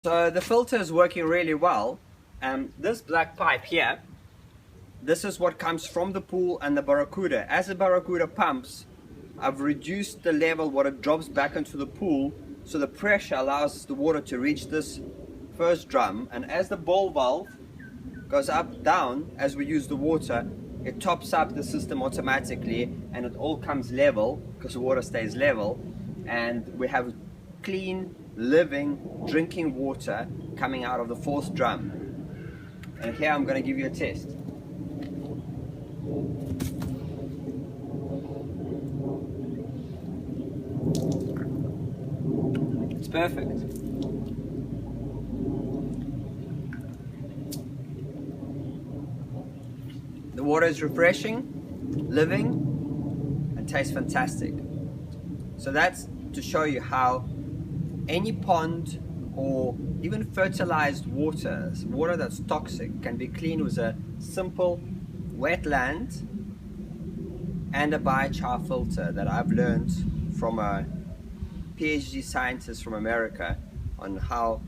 So the filter is working really well. This black pipe here, this is what comes from the pool and the barracuda. As the barracuda pumps, I've reduced the level what it drops back into the pool, so the pressure allows the water to reach this first drum, and as the ball valve goes up down as we use the water, it tops up the system automatically and it all comes level because the water stays level, and we have clean, living, drinking water coming out of the fourth drum. And here I'm going to give you a test. It's perfect. The water is refreshing, living, and tastes fantastic. So that's to show you how any pond or even fertilized water that's toxic, can be cleaned with a simple wetland and a biochar filter that I've learned from a PhD scientist from America on how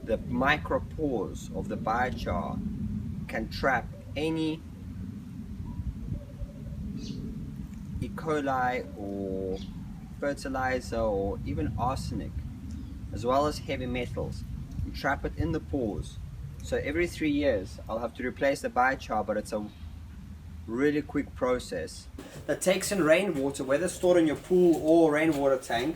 the micropores of the biochar can trap any E. coli or fertilizer or even arsenic, as well as heavy metals, and trap it in the pores. So every 3 years I'll have to replace the biochar, but it's a really quick process that takes in rainwater, whether stored in your pool or rainwater tank.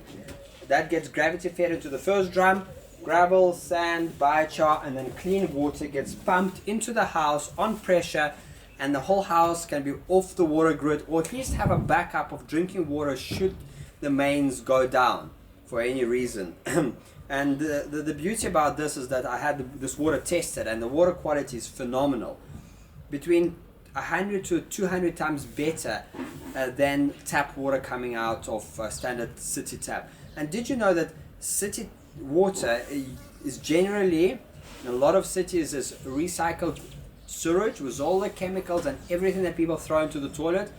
That gets gravity fed into the first drum, gravel, sand, biochar, and then clean water gets pumped into the house on pressure, and the whole house can be off the water grid, or at least have a backup of drinking water should the mains go down for any reason. And the beauty about this is that I had this water tested, and the water quality is phenomenal, between 100 to 200 times better than tap water coming out of standard city tap. And did you know that city water is generally, in a lot of cities, is recycled sewage with all the chemicals and everything that people throw into the toilet?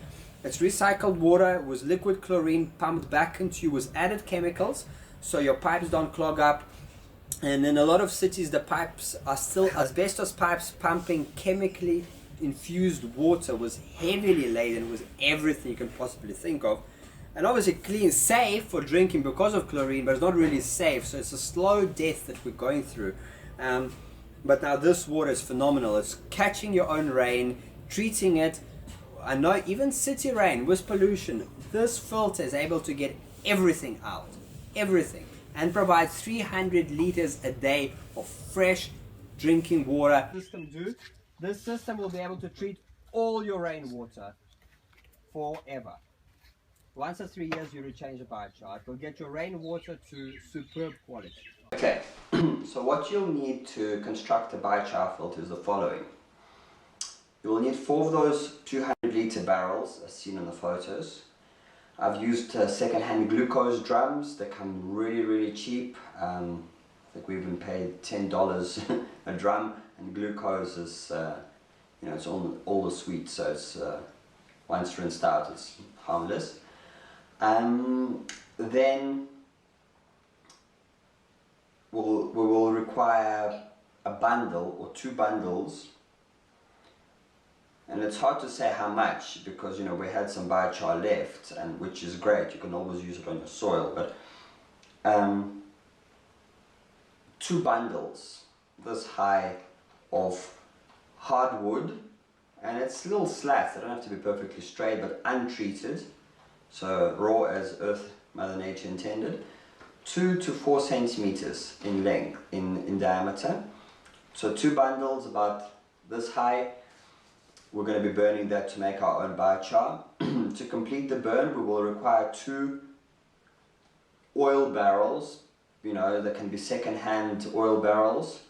It's recycled water with liquid chlorine pumped back into you with added chemicals, so your pipes don't clog up. And in a lot of cities, the pipes are still asbestos pipes pumping chemically infused water, was heavily laden with everything you can possibly think of. And obviously clean, safe for drinking because of chlorine, but it's not really safe, so it's a slow death that we're going through. But now this water is phenomenal. It's catching your own rain, treating it. I know even city rain with pollution, this filter is able to get everything out, everything, and provide 300 liters a day of fresh drinking water. This system will be able to treat all your rainwater forever. Once in 3 years you rechange the biochar. It will get your rainwater to superb quality. Okay, so what you'll need to construct a biochar filter is the following. You will need 4 of those 200 litre barrels as seen in the photos. I've used second-hand glucose drums. They come really cheap. I think we even paid $10 a drum, and glucose is, it's all the sweet, so it's once rinsed out, it's harmless. Then we will require a bundle or 2 bundles. And it's hard to say how much because we had some biochar left, and which is great, you can always use it on your soil, but 2 bundles this high of hardwood, and it's little slats. They don't have to be perfectly straight, but untreated, so raw as Earth, Mother Nature intended. 2 to 4 centimeters in length, in diameter. So 2 bundles about this high. We're going to be burning that to make our own biochar. To complete the burn, we will require 2 oil barrels. They can be second-hand oil barrels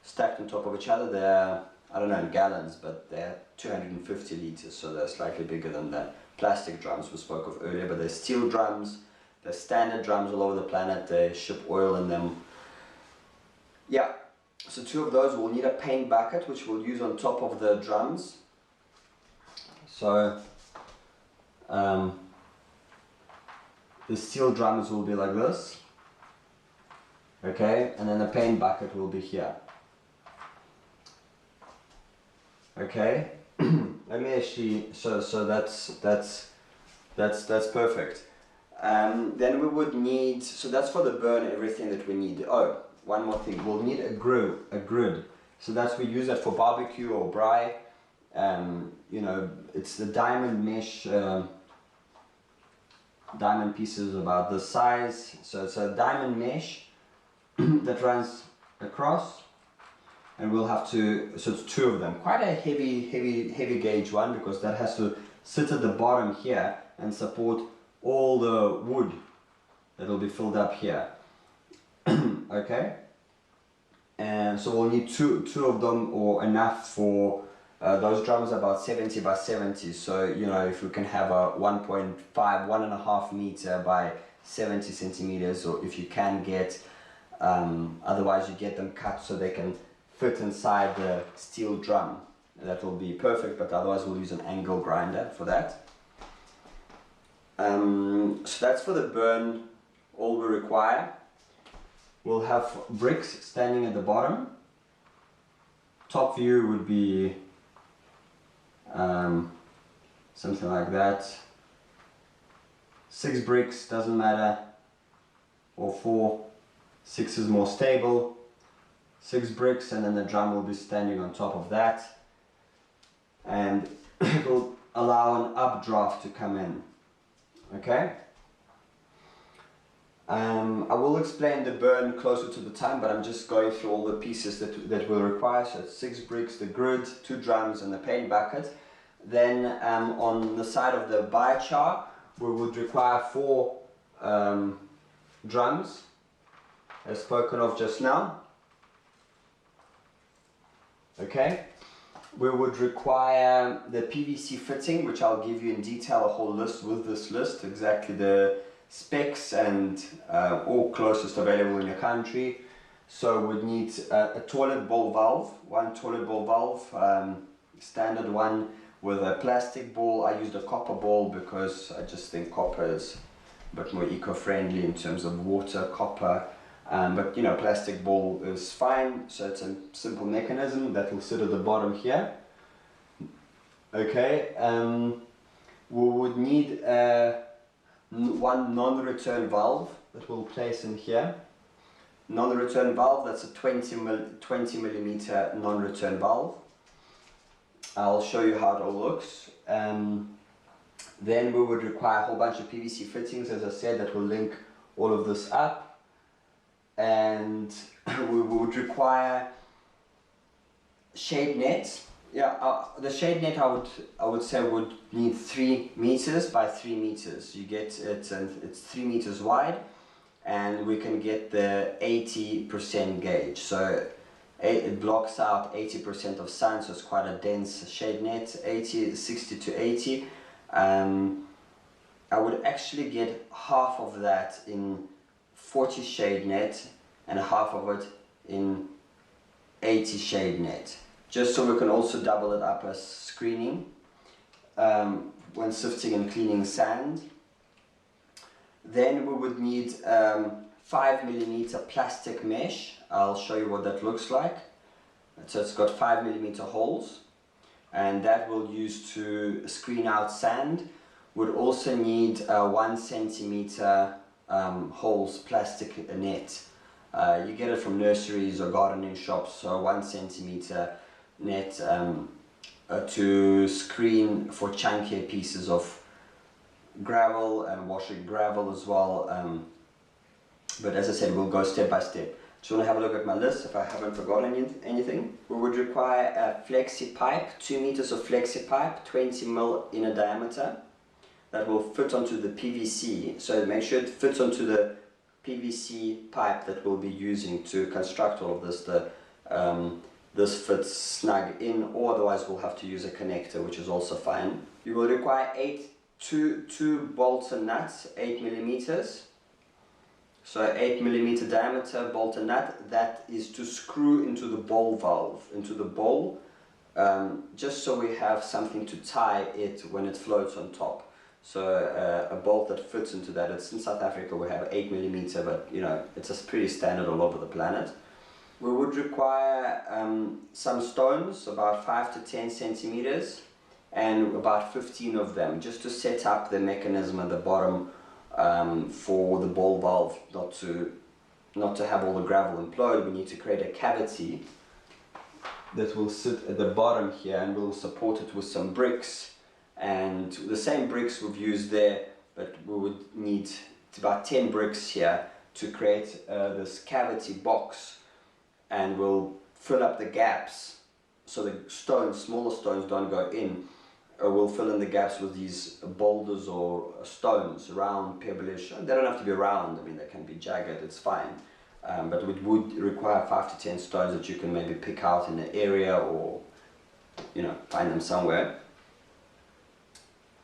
stacked on top of each other. They're, I don't know in gallons, but they're 250 liters, so they're slightly bigger than the plastic drums we spoke of earlier, but they're steel drums. They're standard drums all over the planet. They ship oil in them. Yeah. So 2 of those. We'll need a paint bucket which we'll use on top of the drums. So the steel drums will be like this. Okay, and then the paint bucket will be here. Okay, let me actually, so that's perfect. Then we would need, so that's for the burn, everything that we need. Oh, one more thing, we'll need a grid. So that's, we use that for barbecue or braai. You know, it's the diamond mesh, diamond pieces about this size. So it's a diamond mesh that runs across, and we'll have to, so it's 2 of them. Quite a heavy gauge one, because that has to sit at the bottom here and support all the wood that will be filled up here. Okay, and so we'll need two of them, or enough for those drums, about 70 by 70. So you know, if we can have a 1.5 meter by 70 centimeters, or if you can get, otherwise you get them cut so they can fit inside the steel drum. That will be perfect, but otherwise we'll use an angle grinder for that. So that's for the burn, all we require. We'll have bricks standing at the bottom. Top view would be something like that. 6 bricks, doesn't matter, or 4. 6 is more stable. 6 bricks, and then the drum will be standing on top of that, and it will allow an updraft to come in. Okay. I will explain the burn closer to the time, but I'm just going through all the pieces that we'll require. So it's 6 bricks, the grid, 2 drums, and the paint bucket. Then on the side of the BioChar, we would require 4 drums, as spoken of just now. Okay, we would require the PVC fitting, which I'll give you in detail, a whole list with this list, exactly the specs and all closest available in your country. So we'd need a toilet bowl valve, 1 toilet bowl valve, standard one with a plastic ball. I used a copper ball because I just think copper is a bit more eco-friendly in terms of water, copper. But you know, plastic ball is fine, so it's a simple mechanism that will sit at the bottom here. Okay, we would need 1 non-return valve that we'll place in here. Non-return valve, that's a 20 millimeter non-return valve. I'll show you how it all looks. Then we would require a whole bunch of PVC fittings, as I said, that will link all of this up. And we would require shade nets. Yeah, the shade net I would say would need 3 meters by 3 meters. You get it, and it's 3 meters wide, and we can get the 80% gauge. So it blocks out 80% of sun, so it's quite a dense shade net. 60 to 80. I would actually get half of that in 40 shade net and half of it in 80 shade net, just so we can also double it up as screening when sifting and cleaning sand. Then we would need 5 millimeter plastic mesh. I'll show you what that looks like. So it's got 5 millimeter holes, and that we'll use to screen out sand. Would also need 1 centimeter holes plastic net. You get it from nurseries or gardening shops, so 1 centimeter net to screen for chunkier pieces of gravel and washing gravel as well. But as I said, we'll go step by step. Just want to have a look at my list if I haven't forgotten anything. We would require a flexi pipe, 2 meters of flexi pipe, 20 mil in a diameter, that will fit onto the PVC. So make sure it fits onto the PVC pipe that we'll be using to construct all of this. This fits snug in, or otherwise we'll have to use a connector, which is also fine. You will require two bolts and nuts, 8 millimeters. So 8 millimeter diameter bolt and nut, that is to screw into the bowl valve, into the bowl, just so we have something to tie it when it floats on top. So a bolt that fits into that. It's in South Africa we have 8mm, but you know, it's just pretty standard all over the planet. We would require some stones, about 5 to 10 centimeters, and about 15 of them, just to set up the mechanism at the bottom for the ball valve not to have all the gravel implode. We need to create a cavity that will sit at the bottom here, and we'll support it with some bricks, and the same bricks we've used there, but we would need about 10 bricks here to create this cavity box. And we'll fill up the gaps so the stones, smaller stones, don't go in. We'll fill in the gaps with these boulders or stones, round, pebblish. They don't have to be round, I mean they can be jagged, it's fine. But it would require 5 to 10 stones that you can maybe pick out in an area, or you know, find them somewhere.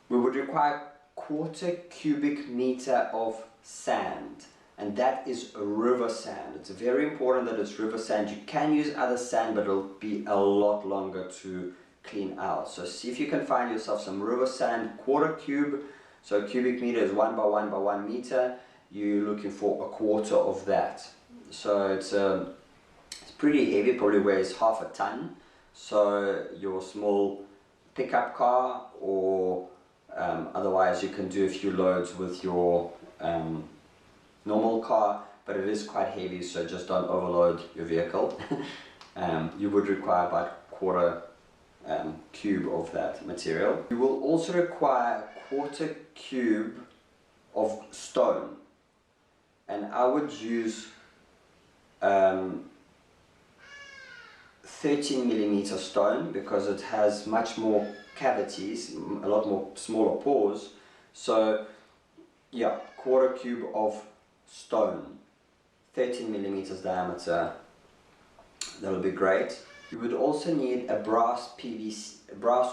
We would require 1/4 cubic meter of sand. And that is river sand. It's very important that it's river sand. You can use other sand, but it'll be a lot longer to clean out. So see if you can find yourself some river sand, 1/4 cube. So a cubic meter is 1 by 1 by 1 meter. You're looking for 1/4 of that. So it's pretty heavy, probably weighs half a ton. So your small pickup car, or otherwise you can do a few loads with your normal car, but it is quite heavy, so just don't overload your vehicle. You would require about 1/4 cube of that material. You will also require 1/4 cube of stone, and I would use 13mm stone because it has much more cavities, a lot more smaller pores. So yeah, 1/4 cube of stone, 13mm diameter, that'll be great. You would also need a brass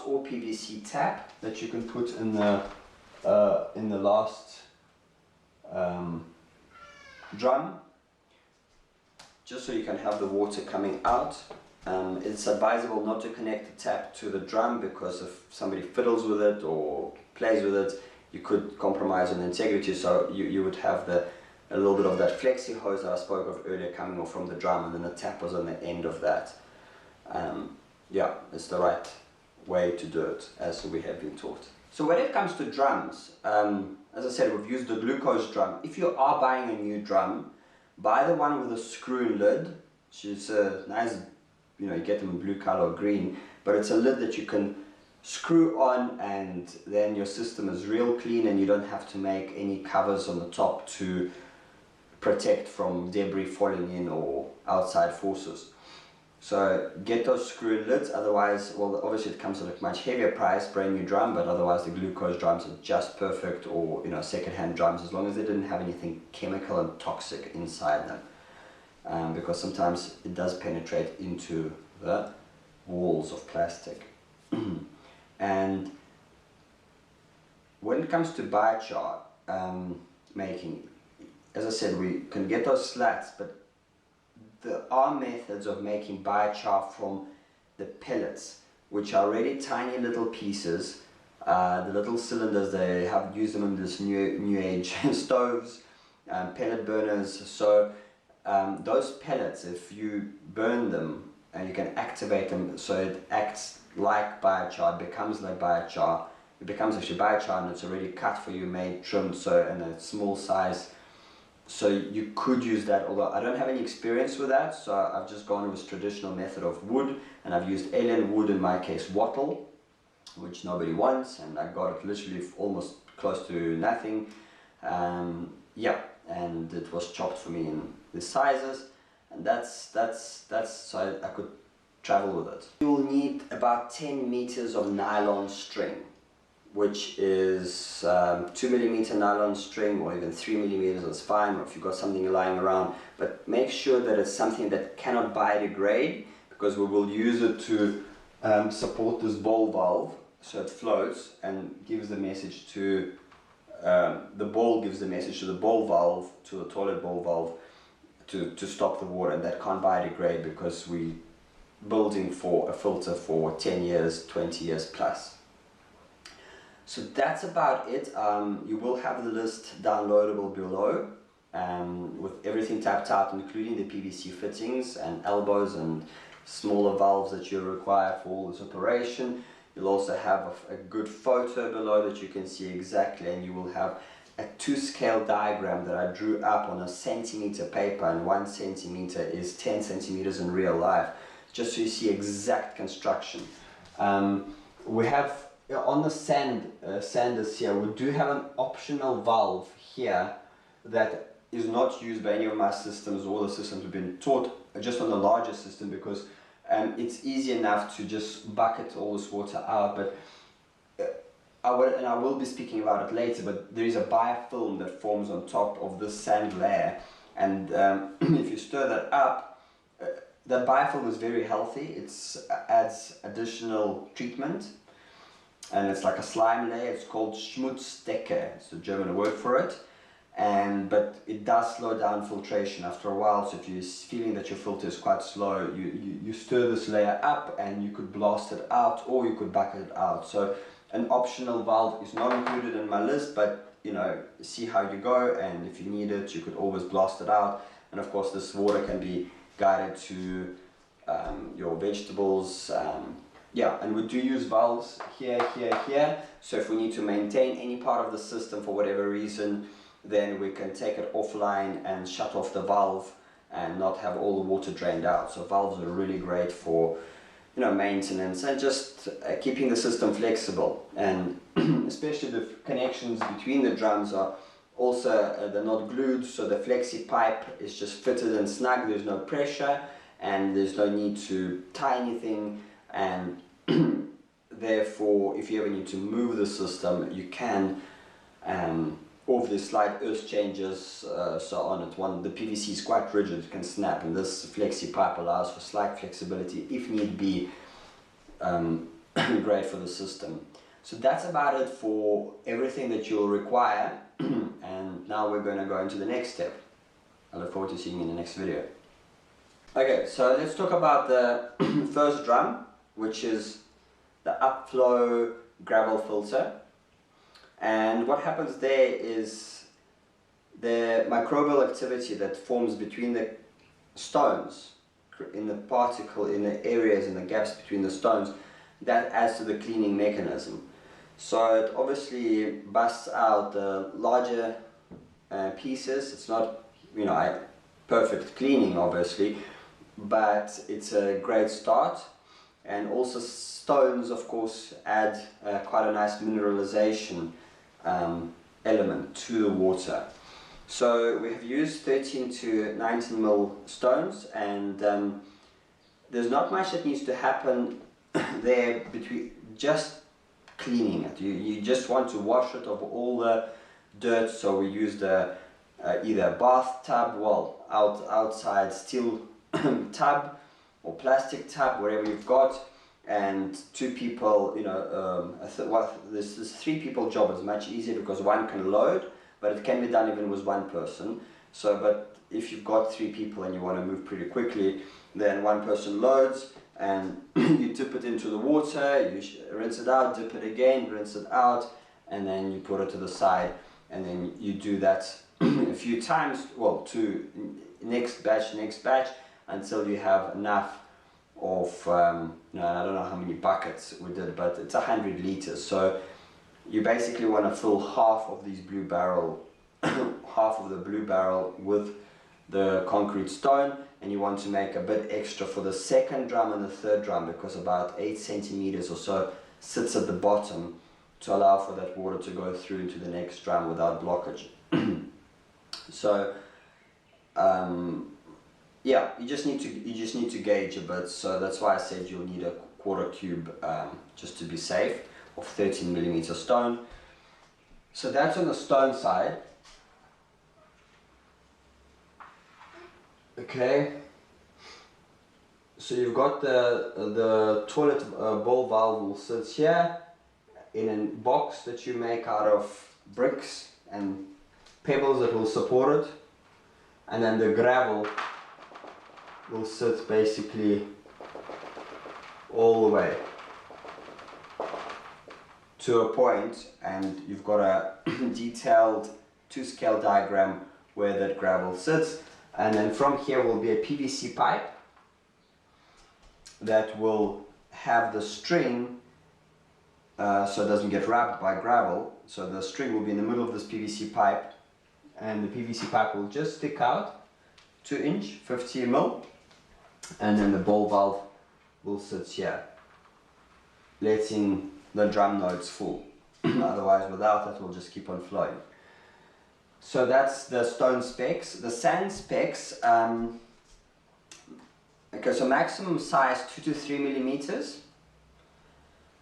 or PVC tap that you can put in the last drum, just so you can have the water coming out. It's advisable not to connect the tap to the drum, because if somebody fiddles with it or plays with it, you could compromise on the integrity. So you would have a little bit of that flexi hose that I spoke of earlier coming off from the drum, and then the tap was on the end of that. Yeah, it's the right way to do it, as we have been taught. So when it comes to drums, as I said, we've used the glucose drum. If you are buying a new drum, buy the one with a screw lid. It's a nice, you know, you get them in blue color or green, but it's a lid that you can screw on, and then your system is real clean, and you don't have to make any covers on the top to protect from debris falling in or outside forces. So get those screw lids, otherwise, well, obviously it comes at a much heavier price, brand new drum, but otherwise the glucose drums are just perfect, or you know, second-hand drums, as long as they didn't have anything chemical and toxic inside them, because sometimes it does penetrate into the walls of plastic. And when it comes to biochar making, as I said, we can get those slats, but there are methods of making biochar from the pellets, which are already tiny little pieces. The little cylinders, they have used them in this new age stoves, pellet burners. So those pellets, if you burn them, and you can activate them so it acts like biochar, it becomes like biochar. It becomes actually biochar, and it's already cut for you, made, trimmed, so in a small size. So you could use that, although I don't have any experience with that, so I've just gone with traditional method of wood, and I've used alien wood, in my case wattle, which nobody wants, and I got it literally almost close to nothing. Yeah, and it was chopped for me in the sizes, and that's so I could travel with it. You'll need about 10 meters of nylon string, which is 2mm nylon string, or even 3mm, that's fine, or if you've got something lying around, but make sure that it's something that cannot biodegrade, because we will use it to support this ball valve, so it floats and gives the message to the ball gives the message to the ball valve, to the toilet ball valve, to stop the water, and that can't biodegrade because we're building for a filter for 10 years, 20 years plus. So that's about it. You will have the list downloadable below, with everything tapped out, including the PVC fittings and elbows and smaller valves that you require for all this operation. You'll also have a good photo below that you can see exactly, and you will have a 2-scale diagram that I drew up on a centimeter paper, and 1 centimeter is 10 centimeters in real life, just so you see exact construction. We have on the sanders here, we do have an optional valve here that is not used by any of my systems or the systems we've been taught, just on the larger system, because it's easy enough to just bucket all this water out. But I will be speaking about it later, but there is a biofilm that forms on top of this sand layer, and if you stir that up, that biofilm is very healthy. It adds additional treatment, and it's like a slime layer. It's called Schmutzdecke, it's the German word for it. But it does slow down filtration after a while, so if you're feeling that your filter is quite slow, you stir this layer up and you could blast it out, or you could bucket it out. So an optional valve is not included in my list, but you know, see how you go, and if you need it, you could always blast it out. And of course, this water can be guided to your vegetables. Yeah, and we do use valves here, here. So if we need to maintain any part of the system for whatever reason, then we can take it offline and shut off the valve and not have all the water drained out. So valves are really great for, you know, maintenance and just keeping the system flexible. And especially the connections between the drums are also, they're not glued, so the flexi pipe is just fitted and snug. There's no pressure and there's no need to tie anything, and therefore if you ever need to move the system, you can, of the slight earth changes, so on it. The PVC is quite rigid, it can snap, and this flexi pipe allows for slight flexibility if need be. Great for the system. So that's about it for everything that you'll require. And now we're going to go into the next step. I look forward to seeing you in the next video. Okay, so let's talk about the first drum, which is the upflow gravel filter. And what happens there is the microbial activity that forms between the stones, in the areas, in the gaps between the stones, that adds to the cleaning mechanism. So it obviously busts out the larger pieces. It's not, you know, perfect cleaning obviously, but it's a great start. And also stones, of course, add quite a nice mineralization element to the water. So we have used 13 to 19 mil stones, and there's not much that needs to happen there between just cleaning it. You just want to wash it of all the dirt. So we used either a bathtub, well, outside steel tub or plastic tub, wherever you've got, and 2 people, you know, this 3 people job is much easier because one can load, but it can be done even with 1 person. So, but if you've got 3 people and you want to move pretty quickly, then 1 person loads, and you dip it into the water, you rinse it out, dip it again, rinse it out, and then you put it to the side, and then you do that a few times, well, to next batch, until you have enough of, you know, I don't know how many buckets we did, but it's 100 liters. So you basically want to fill half of these blue barrel, half of the blue barrel with the concrete stone, and you want to make a bit extra for the second drum and the third drum, because about 8 centimeters or so sits at the bottom to allow for that water to go through into the next drum without blockage. So yeah, you just need to gauge a bit. So that's why I said you'll need a quarter cube, just to be safe, of 13 millimeter stone. So that's on the stone side. Okay, so you've got the toilet bowl valve will sit here in a box that you make out of bricks and pebbles that will support it, and then the gravel will sit basically all the way to a point, and you've got a detailed 2-scale diagram where that gravel sits. And then from here will be a PVC pipe that will have the string so it doesn't get wrapped by gravel. So the string will be in the middle of this PVC pipe, and the PVC pipe will just stick out 2-inch, 50 ml, and then the ball valve will sit here, letting the drum know it's full. Otherwise, without it, will just keep on flowing. So that's the stone specs. The sand specs, okay, so maximum size 2 to 3 millimeters.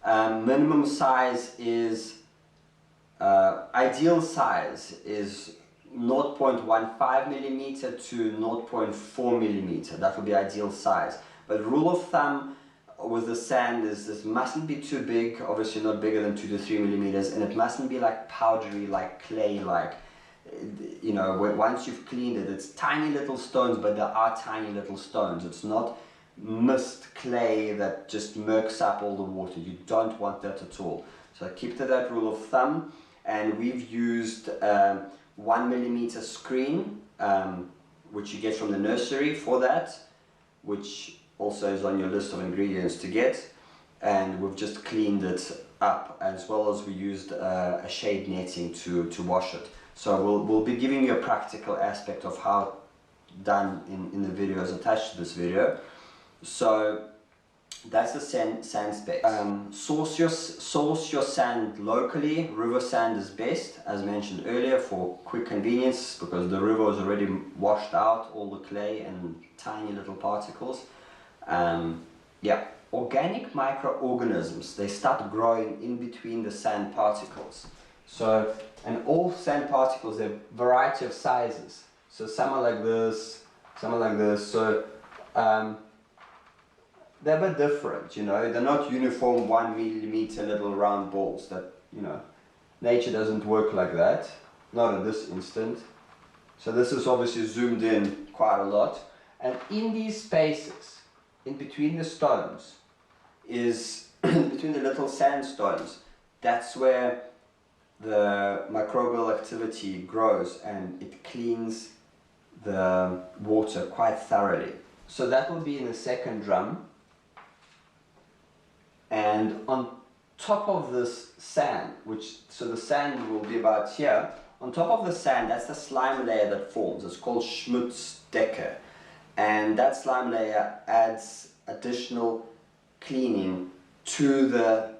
Minimum size is, ideal size is 0.15 millimeter to 0.4 millimeter. That would be ideal size. But rule of thumb with the sand is this mustn't be too big, obviously not bigger than 2 to 3 millimeters, and it mustn't be like powdery, like clay, like, you know, once you've cleaned it, it's tiny little stones, but there are tiny little stones. It's not mist clay that just murks up all the water. You don't want that at all. So keep to that rule of thumb. And we've used 1 millimeter screen, which you get from the nursery for that, which also is on your list of ingredients to get. And we've just cleaned it up, as well as we used a shade netting to wash it. So we'll be giving you a practical aspect of how done in the videos attached to this video. So that's the sand spec. Source your sand locally. River sand is best, as mentioned earlier, for quick convenience, because the river has already washed out all the clay and tiny little particles. Yeah, organic microorganisms, they start growing in between the sand particles. So, and all sand particles, they're a variety of sizes. So some are like this, some are like this. So they're a bit different, you know. They're not uniform 1 millimeter little round balls. That, you know, nature doesn't work like that. Not at this instant. So this is obviously zoomed in quite a lot. And in these spaces, in between the stones, is between the little sandstones, that's where the microbial activity grows, and it cleans the water quite thoroughly. So that will be in the second drum. And on top of this sand, so the sand will be about here, on top of the sand, that's the slime layer that forms. It's called Schmutzdecke. And that slime layer adds additional cleaning to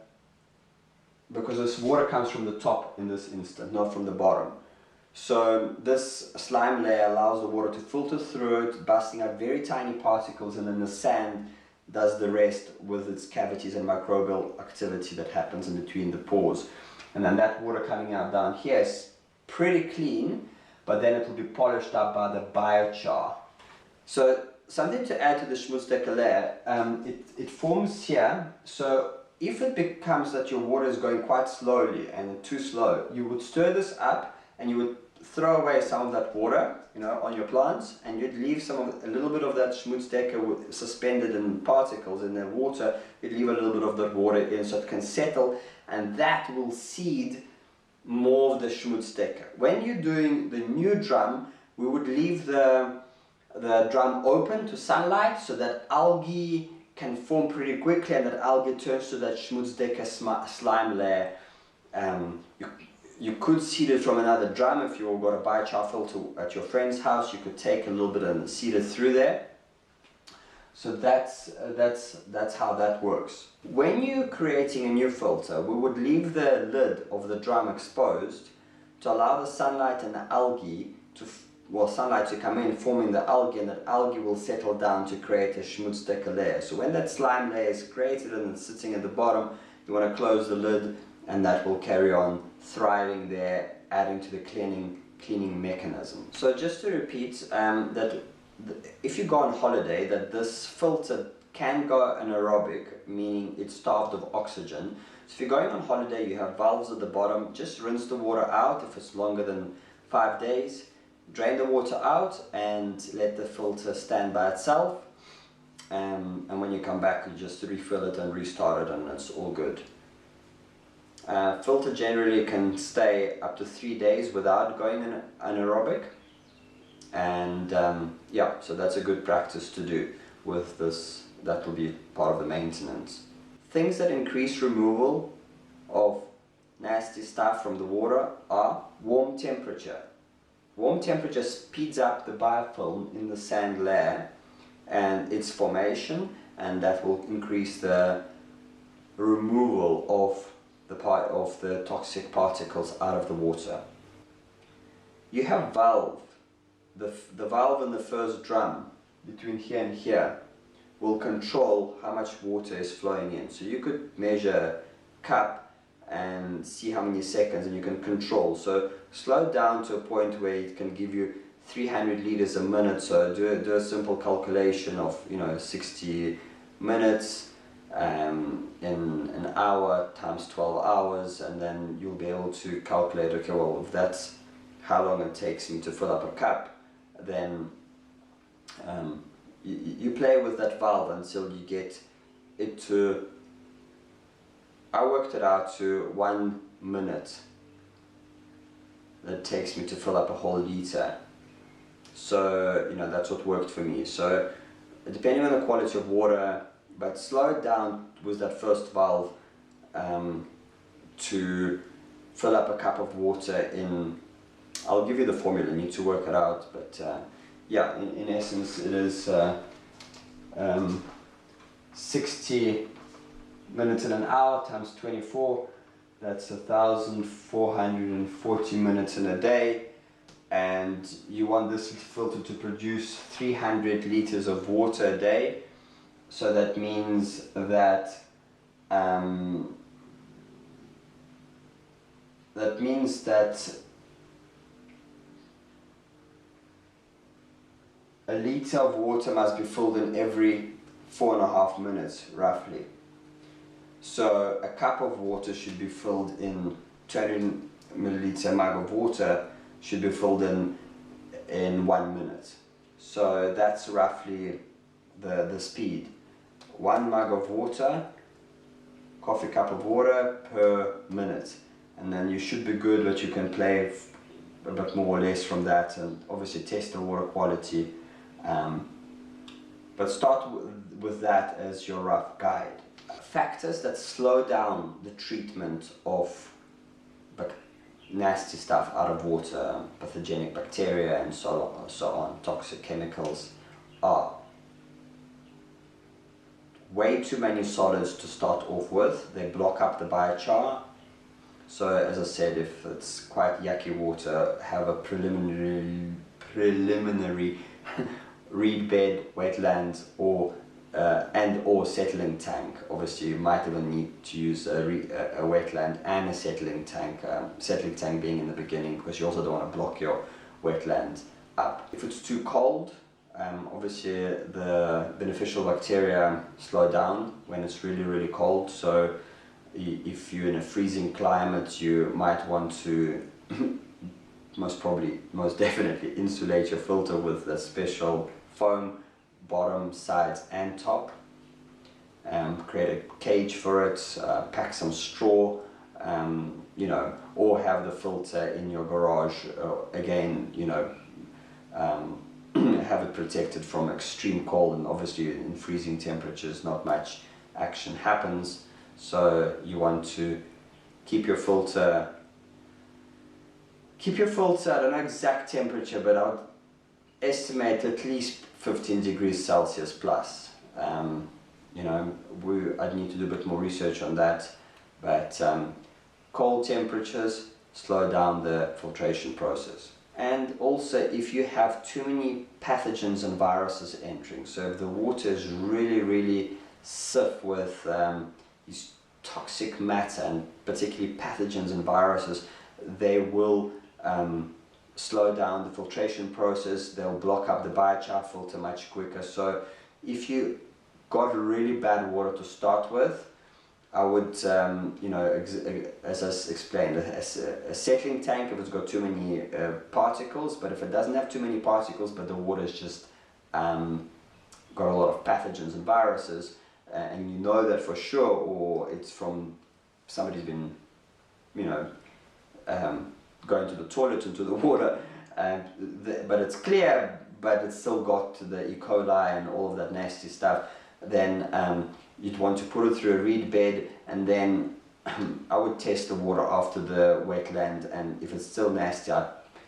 because this water comes from the top in this instant, not from the bottom. So this slime layer allows the water to filter through it, busting out very tiny particles, and then the sand does the rest with its cavities and microbial activity that happens in between the pores. And then that water coming out down here is pretty clean, but then it will be polished up by the biochar. So something to add to the Schmutzdecke layer, it forms here. So if it becomes that your water is going quite slowly and too slow, you would stir this up and you would throw away some of that water, you know, on your plants, and you'd leave a little bit of that Schmutzdecke suspended in particles in the water. You'd leave a little bit of that water in so it can settle, and that will seed more of the Schmutzdecke. When you're doing the new drum, we would leave the drum open to sunlight so that algae can form pretty quickly, and that algae turns to that Schmutzdecke slime layer. You could seed it from another drum. If you've got a biochar filter at your friend's house, you could take a little bit and seed it through there. So that's how that works. When you're creating a new filter, we would leave the lid of the drum exposed to allow the sunlight and the algae sunlight to come in, forming the algae, and that algae will settle down to create a Schmutzdecke layer. So when that slime layer is created and it's sitting at the bottom, you want to close the lid, and that will carry on thriving there, adding to the cleaning mechanism. So just to repeat, if you go on holiday, that this filter can go anaerobic, meaning it's starved of oxygen. So if you're going on holiday, you have valves at the bottom, just rinse the water out if it's longer than 5 days, drain the water out and let the filter stand by itself, and when you come back, you just refill it and restart it, and it's all good. Filter generally can stay up to 3 days without going anaerobic, and yeah, so that's a good practice to do with this. That will be part of the maintenance. Things that increase removal of nasty stuff from the water are warm temperature. Warm temperature speeds up the biofilm in the sand layer and its formation, and that will increase the removal of the toxic particles out of the water. You have valve. The valve in the first drum between here and here will control how much water is flowing in. So you could measure a cup and see how many seconds, and you can control. So slow down to a point where it can give you 300 liters a minute. So do a simple calculation of 60 minutes in an hour times 12 hours, and then you'll be able to calculate, okay, well, if that's how long it takes me to fill up a cup, then you play with that valve until you get it to, I worked it out to 1 minute that it takes me to fill up a whole liter. So that's what worked for me. So depending on the quality of water, but slow it down with that first valve to fill up a cup of water in, I'll give you the formula, you need to work it out, but yeah, in essence it is 60 minutes in an hour times 24, that's 1,440 minutes in a day, and you want this filter to produce 300 liters of water a day. So that means that a liter of water must be filled in every 4.5 minutes, roughly. So a cup of water should be filled in, 200 milliliter mug of water should be filled in 1 minute. So that's roughly the speed. 1 mug of water, coffee cup of water per minute. And then you should be good, but you can play a bit more or less from that, and obviously test the water quality. But start with that as your rough guide. Factors that slow down the treatment of nasty stuff out of water, pathogenic bacteria and so on, toxic chemicals, are way too many solids to start off with. They block up the biochar. So as I said, if it's quite yucky water, have a preliminary reed bed, wetlands, or settling tank. Obviously you might even need to use a wetland and a settling tank being in the beginning, because you also don't want to block your wetland up. If it's too cold, obviously the beneficial bacteria slow down when it's really cold. So if you're in a freezing climate, you might want to most definitely insulate your filter with a special foam, bottom, sides and top. Create a cage for it, pack some straw, or have the filter in your garage. Again, have it protected from extreme cold, and obviously in freezing temperatures not much action happens. So you want to keep your filter, I don't know exact temperature, but I would estimate at least 15 degrees Celsius plus. I'd need to do a bit more research on that, but cold temperatures slow down the filtration process. And also, if you have too many pathogens and viruses entering, so if the water is really stiff with these toxic matter, and particularly pathogens and viruses, they will slow down the filtration process. They'll block up the biochar filter much quicker. So if you got really bad water to start with, I would, as I explained, a settling tank if it's got too many particles. But if it doesn't have too many particles, but the water is just got a lot of pathogens and viruses, and you know that for sure, or it's from somebody's been you know, going to the toilet into the water, but it's clear, but it's still got the E. coli and all of that nasty stuff, then you'd want to put it through a reed bed, and then I would test the water after the wetland, and if it's still nasty,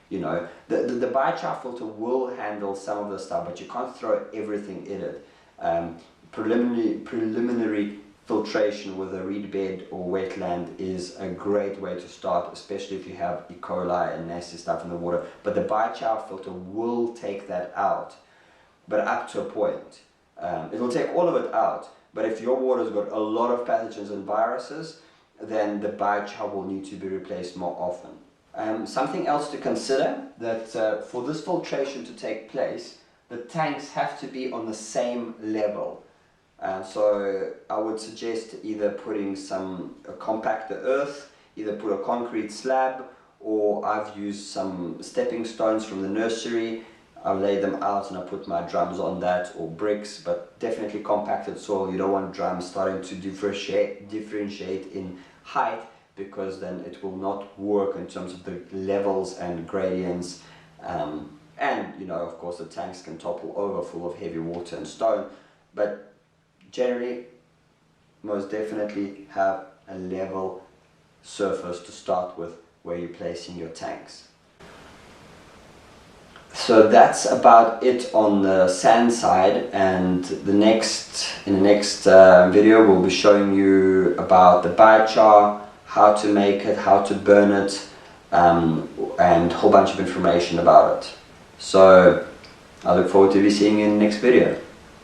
you know, the BioChar filter will handle some of the stuff, but you can't throw everything in it. Preliminary filtration with a reed bed or wetland is a great way to start, especially if you have E. coli and nasty stuff in the water. But the BioChar filter will take that out, but up to a point. It will take all of it out, but if your water's got a lot of pathogens and viruses, then the BioChar will need to be replaced more often. Something else to consider, that for this filtration to take place, the tanks have to be on the same level. So I would suggest either putting a compactor earth, either put a concrete slab, or I've used some stepping stones from the nursery. I lay them out and I put my drums on that, or bricks, but definitely compacted soil. You don't want drums starting to differentiate in height, because then it will not work in terms of the levels and gradients. And you know, of course, the tanks can topple over full of heavy water and stone, but generally, most definitely have a level surface to start with where you're placing your tanks. So that's about it on the sand side, and in the next video we'll be showing you about the BioChar, how to make it, how to burn it, and a whole bunch of information about it. So I look forward to seeing you in the next video.